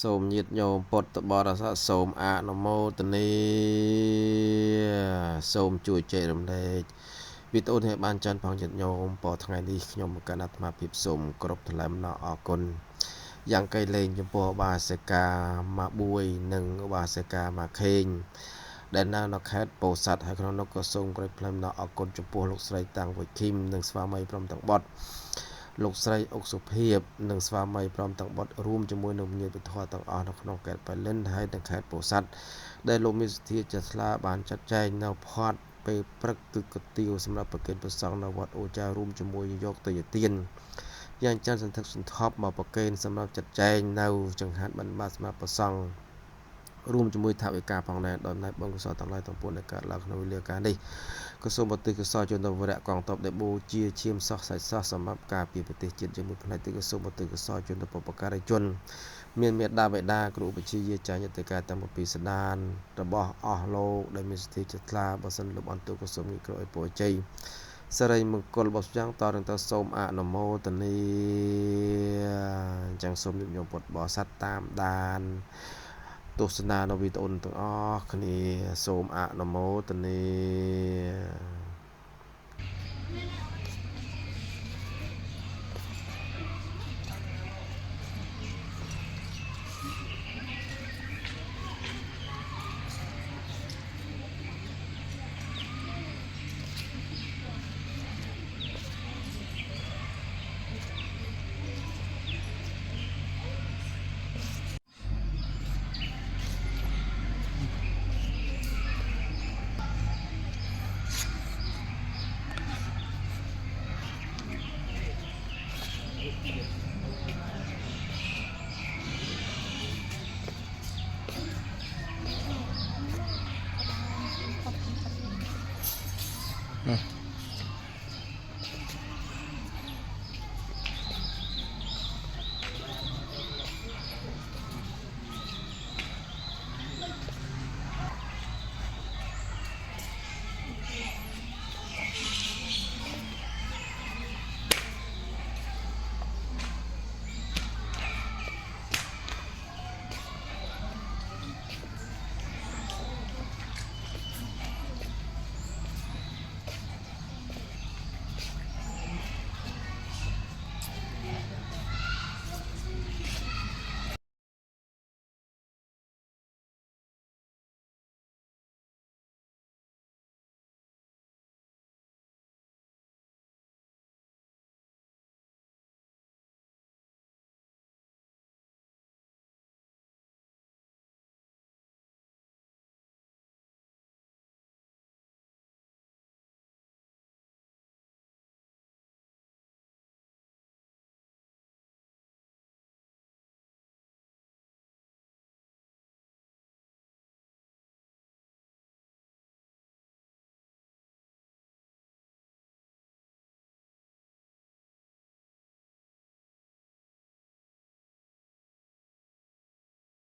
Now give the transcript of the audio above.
សូមញាតិញោមពុទ្ធបរិស័ទសូមអនុមោទនាសូមជួយចែករំលែកវីដេអូនេះបានចាន់ផងញាតិញោមព្រោះថ្ងៃនេះខ្ញុំកណ្ដាអាត្មាភាពសូមគ្រប់ថ្លែងអំណរអគុណយ៉ាងកៃលែងចំពោះឧបាសិកាមកបួយនិងឧបាសិកាមកខេងដែលនៅខេត្តពោធិ៍សាត់ហើយក្នុងនោះក៏សូមគ្រប់ថ្លែងអំណរអគុណចំពោះលោកស្រីតាំងវុយឃីមនិងស្វាមីព្រមទាំងបុត្រលោកស្រីអុកសុភាពនិងស្វាមីព្រមទាំងបុត្ររួមជាមួយនឹងញាតិវិធរទាំងអស់នៅក្នុងខេត្តបៃលិនហើយនិងខេត្តពោធិ៍សាត់ដែលលោកមានសទ្ធាចាត់ថ្លាបានចាត់ចែងនៅផាត់ពេលព្រឹកគឺកទាវសម្រាប់ប្រគេនព្រះសង្ឃនៅវត្តអូចារួមជាមួយយកទៅយទានយ៉ាងច្រើនសន្ធឹកសន្ធាប់មកប្រគេនសម្រាប់ចាត់ចែងនៅចង្ហាន់បណ្ឌបាតសម្រាប់ព្រះសង្ឃរួមជាមួយថវិកាផងដែរដោយណែបងកុសលទាំងឡាយទាំងពួងដែលកើតឡើងក្នុងវេលាការនេះក៏សូមឧទ្ទិសកុសលជូនដល់វរៈកងទ័ពដែលបូជាឈាមសោះសាច់សោះសម្រាប់ការពារប្រទេសជាតិជាមួយផ្នែកទីក៏សូមឧទ្ទិសកុសលជូនដល់បុព្វការីជនមានមេដាបេដាគ្រូបជាយាចារ្យតិកាទាំងពីស្ដានរបស់អស់លោកដែលមានសិទ្ធិចិត្តថ្លាបើសិនលោកអន្តរក៏សូមងាយក្រោយពរជ័យសិរីមង្គលរបស់យ៉ាងតរទៅសូមអនុមោទនាអញ្ចឹងសូមញញោមពុទ្ធបរិស័ទតាមដានទស្សនានៅវីដេអូទាំងអស់គ្នាសូមអនុមោទនា